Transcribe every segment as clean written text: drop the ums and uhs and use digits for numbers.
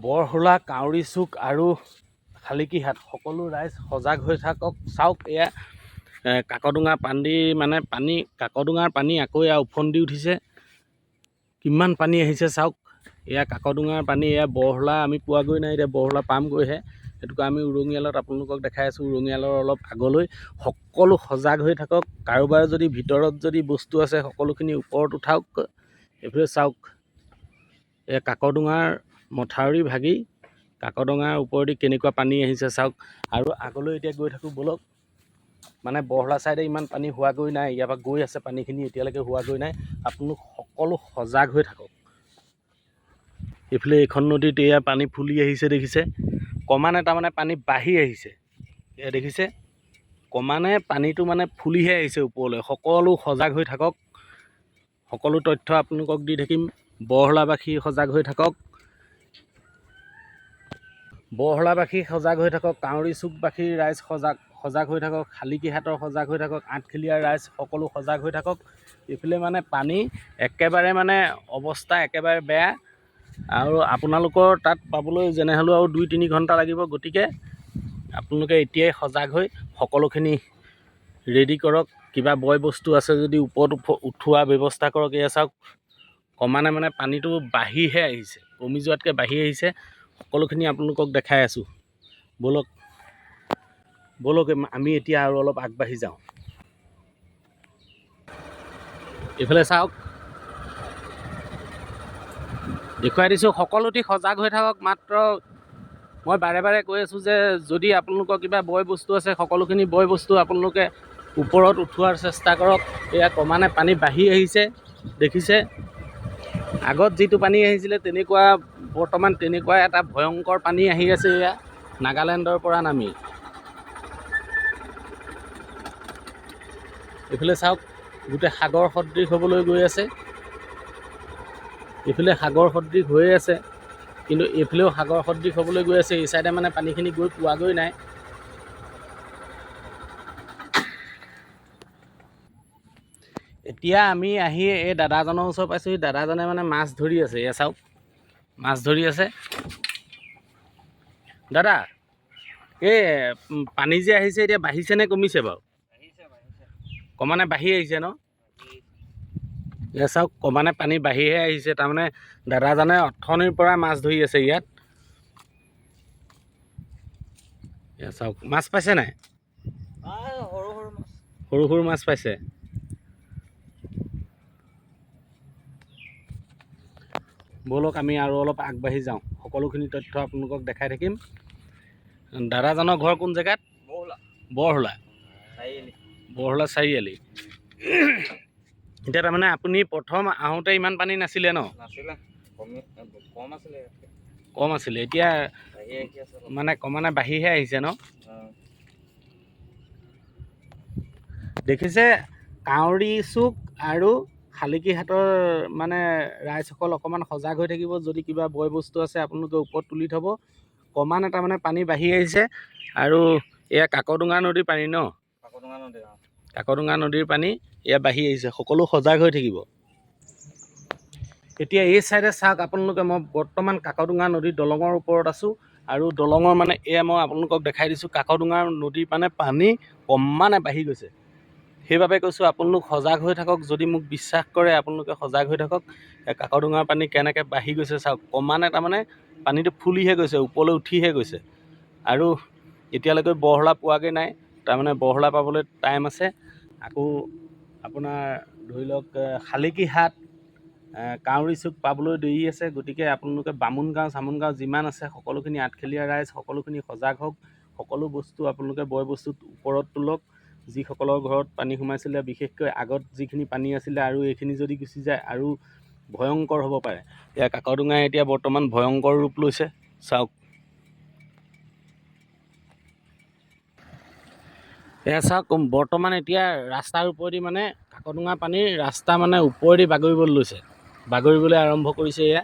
বৰহোলা, কাউৰী চুক আৰু শালিকীহাট সকলো ৰাইজ সজাগ হৈ থাকক। চাওক এয়া কাকডোঙা কাকডোঙাৰ পানী আকৌ এয়া উফন্দি উঠিছে। কিমান পানী আহিছে চাওক। এয়া কাকডোঙাৰ পানী, এয়া বৰহোলা আমি পোৱাগৈ নাই, এতিয়া বৰহোলা পামগৈহে। সেইটোকে আমি উৰণীয়ালত আপোনালোকক দেখাই আছোঁ। উৰণীয়ালৰ অলপ আগলৈ সকলো সজাগ হৈ থাকক। কাৰোবাৰ যদি ভিতৰত যদি বস্তু আছে সকলোখিনি ওপৰত উঠাওক। এইফালে চাওক এয়া কাকডোঙাৰ মথাউৰি ভাগি কাকডোঙাৰ ওপৰেদি কেনেকুৱা পানী আহিছে চাওক। আৰু আগলৈ এতিয়া গৈ থাকোঁ ব'লক। মানে বৰহোলা ছাইডে ইমান পানী হোৱাগৈ নাই, ইয়াৰ পৰা গৈ আছে পানীখিনি, এতিয়ালৈকে হোৱাগৈ নাই। আপোনালোক সকলো সজাগ হৈ থাকক। এইফালে এইখন নদীত এয়া পানী ফুলি আহিছে দেখিছে। ক্ৰমান্বয়ে তাৰমানে পানী বাঢ়ি আহিছে, এয়া দেখিছে। ক্ৰমান্বয়ে পানীটো মানে ফুলিহে আহিছে ওপৰলৈ। সকলো সজাগ হৈ থাকক। সকলো তথ্য আপোনালোকক দি থাকিম। বৰহোলাবাসী সজাগ হৈ থাকক। বৰহোলাবাসী সজাগ হৈ থাকক। কাউৰী চুকবাসীৰ ৰাইজ সজাগ হৈ থাকক। শালিকীহাটৰ সজাগ হৈ থাকক। আঠখেলীয়াৰ ৰাইজ সকলো সজাগ হৈ থাকক। এইফালে মানে পানী একেবাৰে মানে অৱস্থা একেবাৰে বেয়া। আৰু আপোনালোকৰ তাত পাবলৈ যেনে হ'লেও আৰু 2-3 ঘণ্টা লাগিব। গতিকে আপোনালোকে এতিয়াই সজাগ হৈ সকলোখিনি ৰেডি কৰক। কিবা বয় বস্তু আছে যদি ওপৰত উঠোৱা ব্যৱস্থা কৰক। এয়া চাওক ক্ৰমান্বয়ে মানে পানীটো বাঢ়িহে আহিছে, কমি যোৱাতকৈ বাঢ়ি আহিছে। সকলোখিনি আপোনালোকক দেখাই আছোঁ। ব'লক আমি এতিয়া আৰু অলপ আগবাঢ়ি যাওঁ। এইফালে চাওক, দেখুৱাই দিছোঁ। সকলোটি সজাগ হৈ থাকক। মাত্ৰ মই বাৰে বাৰে কৈ আছোঁ যে যদি আপোনালোকৰ কিবা বয় বস্তু আছে সকলোখিনি বয় বস্তু আপোনালোকে ওপৰত উঠোৱাৰ চেষ্টা কৰক। এয়া ক্ৰমান্বয়ে পানী বাঢ়ি আহিছে দেখিছে। আগত যিটো পানী আহিছিলে বৰ্তমান তেনেকুৱা এটা ভয়ংকৰ পানী আহি আছে। এয়া নাগালেণ্ডৰ পৰা নামি। এইফালে চাওক গোটেই সাগৰ সদৃশ হ'বলৈ গৈ আছে। এইফালে সাগৰ সদৃশ হৈয়ে আছে, কিন্তু এইফালেও সাগৰ সদৃশ হ'বলৈ গৈ আছে। এই চাইডে মানে পানীখিনি গৈ পোৱাগৈ নাই। এতিয়া আমি আহি এই দাদাজনৰ ওচৰ পাইছোঁ। দাদাজনে মানে মাছ ধৰি আছে। এয়া চাওক মাছ ধৰি আছে। দাদা, এই পানী যে আহিছে এতিয়া বাঢ়িছে নে কমিছে বাৰু? ক্ৰমান্বয়ে বাঢ়ি আহিছে ন? এয়া চাওক ক্ৰমান্বয়ে পানী বাঢ়িহে আহিছে। তাৰমানে দাদাজনে অথনিৰ পৰা মাছ ধৰি আছে ইয়াত। এয়া চাওক মাছ পাইছে নাই? সৰু সৰু মাছ পাইছে। ব'লক আমি আৰু অলপ আগবাঢ়ি যাওঁ। সকলোখিনি তথ্য আপোনালোকক দেখাই থাকিম। দাদাজনৰ ঘৰ কোন জেগাত? বৰহোলা চাৰিআলি। এতিয়া তাৰমানে আপুনি প্ৰথম আহোঁতে ইমান পানী নাছিলে ন? কম আছিলে। এতিয়া মানে ক্ৰমান্বয়ে বাঢ়িহে আহিছে ন? দেখিছে কাউৰী চুক আৰু শালিকীহাটৰ মানে ৰাইজসকল অকণমান সজাগ হৈ থাকিব। যদি কিবা বয় বস্তু আছে আপোনালোকে ওপৰত তুলি থ'ব। ক্ৰমান্বয়ে তাৰমানে পানী বাঢ়ি আহিছে। আৰু এয়া কাকডোঙা নদীৰ পানী ন? কাকডোঙা নদীৰ পানী এয়া বাঢ়ি আহিছে। সকলো সজাগ হৈ থাকিব। এতিয়া এই চাইডে চাওক আপোনালোকে, মই বৰ্তমান কাকডোঙা নদীৰ দলঙৰ ওপৰত আছোঁ। আৰু দলঙৰ মানে এয়া মই আপোনালোকক দেখাই দিছোঁ। কাকডোঙা নদীৰ মানে পানী ক্ৰমান্বয়ে বাঢ়ি গৈছে। সেইবাবে কৈছোঁ আপোনালোক সজাগ হৈ থাকক। যদি মোক বিশ্বাস কৰে আপোনালোকে সজাগ হৈ থাকক। কাকডোঙাৰ পানী কেনেকৈ বাঢ়ি গৈছে চাওক। ক্ৰমান্বয়ে তাৰমানে পানীটো ফুলিহে গৈছে, ওপৰলৈ উঠিহে গৈছে। আৰু এতিয়ালৈকে বৰহোলা পোৱাগৈ নাই। তাৰমানে বৰহোলা পাবলৈ টাইম আছে। আকৌ আপোনাৰ ধৰি লওক শালিকীহাট, কাউৰী চুক পাবলৈ দেৰি আছে। গতিকে আপোনালোকে বামুণগাঁও চামুণগাঁও যিমান আছে সকলোখিনি আঠখেলীয়া ৰাইজ সকলোখিনি সজাগ হওক। সকলো বস্তু আপোনালোকে বয় বস্তুত ওপৰত তোলক। যিসকলৰ ঘৰত পানী সোমাইছিলে, বিশেষকৈ আগত যিখিনি পানী আছিলে, আৰু এইখিনি যদি গুচি যায় আৰু ভয়ংকৰ হ'ব পাৰে। এয়া কাকডোঙাই এতিয়া বৰ্তমান ভয়ংকৰ ৰূপ লৈছে চাওক। এয়া চাওক বৰ্তমান এতিয়া ৰাস্তাৰ ওপৰেদি মানে কাকডোঙা পানীৰ ৰাস্তা মানে ওপৰেদি বাগৰিবলৈ আৰম্ভ কৰিছে। এয়া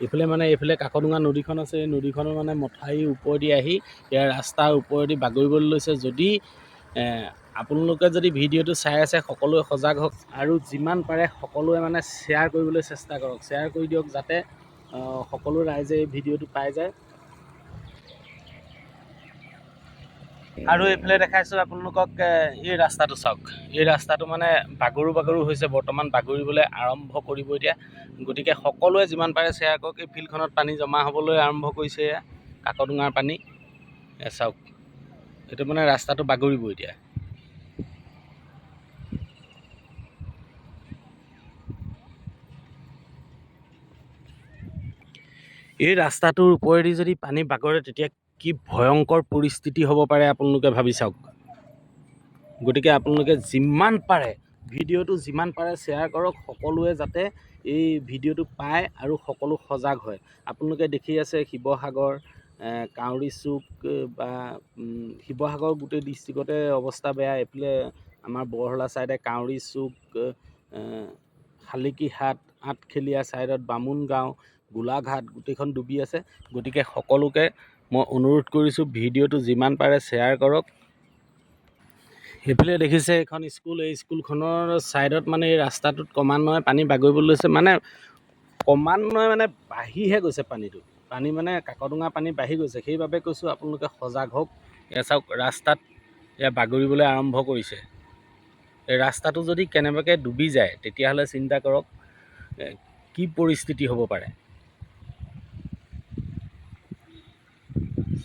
এইফালে কাকডোঙা নদীখন আছে। এই নদীখনৰ মানে মথাউৰিৰ ওপৰেদি আহি ইয়াৰ ৰাস্তাৰ ওপৰেদি বাগৰিবলৈ লৈছে। যদি আপোনালোকে যদি ভিডিঅ'টো চাই আছে সকলোৱে সজাগ হওক। আৰু যিমান পাৰে সকলোৱে মানে শ্বেয়াৰ কৰিবলৈ চেষ্টা কৰক। শ্বেয়াৰ কৰি দিয়ক যাতে সকলো ৰাইজে এই ভিডিঅ'টো পাই যায়। আৰু এইফালে দেখাইছোঁ আপোনালোকক এই ৰাস্তাটো চাওক। এই ৰাস্তাটো মানে বাগৰু হৈছে, বৰ্তমান বাগৰিবলৈ আৰম্ভ কৰিব এতিয়া। গতিকে সকলোৱে যিমান পাৰে শ্বেয়াৰ কৰক। এই ফিল্ডখনত পানী জমা হ'বলৈ আৰম্ভ কৰিছে, কাকডোঙাৰ পানী চাওক। এইটো মানে ৰাস্তাটো বাগৰিব এতিয়া। এই ৰাস্তাটোৰ ওপৰেদি যদি পানী বাগৰে তেতিয়া কি ভয়ংকৰ পৰিস্থিতি হ'ব পাৰে আপোনালোকে ভাবি চাওক। গতিকে আপোনালোকে যিমান পাৰে ভিডিঅ'টো যিমান পাৰে শ্বেয়াৰ কৰক, সকলোৱে যাতে এই ভিডিঅ'টো পায় আৰু সকলো সজাগ হয়। আপোনালোকে দেখি আছে শিৱসাগৰ, কাউৰী চুক বা শিৱসাগৰ গোটেই ডিষ্ট্ৰিক্টতে অৱস্থা বেয়া। এইফালে আমাৰ বৰহলা ছাইডে কাউৰী চুক, শালিকীহাট, আঠখেলীয়া ছাইডত বামুণগাঁও, গোলাঘাট গোটেইখন ডুবি আছে। গতিকে সকলোকে মই অনুৰোধ কৰিছোঁ ভিডিঅ'টো যিমান পাৰে শ্বেয়াৰ কৰক। সেইফালে দেখিছে এখন স্কুল, এই স্কুলখনৰ ছাইডত মানে এই ৰাস্তাটোত ক্ৰমান্বয়ে পানী বাগৰিবলৈ লৈছে। মানে ক্ৰমান্বয়ে মানে বাঢ়িহে গৈছে পানীটো। পানী মানে কাকডোঙা পানী বাঢ়ি গৈছে। সেইবাবে কৈছোঁ আপোনালোকে সজাগ হওক। এয়া চাওক ৰাস্তাত এয়া বাগৰিবলৈ আৰম্ভ কৰিছে। এই ৰাস্তাটো যদি কেনেবাকৈ ডুবি যায় তেতিয়াহ'লে চিন্তা কৰক কি পৰিস্থিতি হ'ব পাৰে।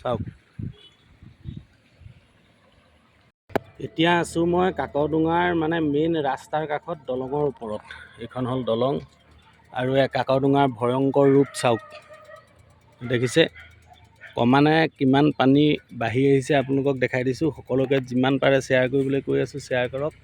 চাওক এতিয়া আছোঁ মই কাকডোঙাৰ মানে মেইন ৰাস্তাৰ কাষত, দলঙৰ ওপৰত। এইখন হ'ল দলং আৰু এই কাকডোঙাৰ ভয়ংকৰ ৰূপ চাওক। দেখিছে ক্ৰমান্বয়ে কিমান পানী বাঢ়ি আহিছে আপোনালোকক দেখাই দিছোঁ। সকলোকে যিমান পাৰে শ্বেয়াৰ কৰিবলৈ কৈ আছোঁ, শ্বেয়াৰ কৰক।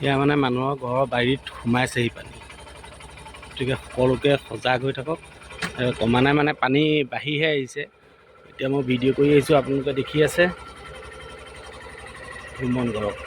এয়া মানে মানুহৰ ঘৰৰ বাৰীত সোমাইছেহি পানী। গতিকে সকলোকে সজাগ হৈ থাকক। ক্ৰমান্বয়ে মানে পানী বাঢ়িহে আহিছে। এতিয়া মই ভিডিঅ' কৰি আহিছোঁ, আপোনালোকে দেখি আছে। মন কৰক।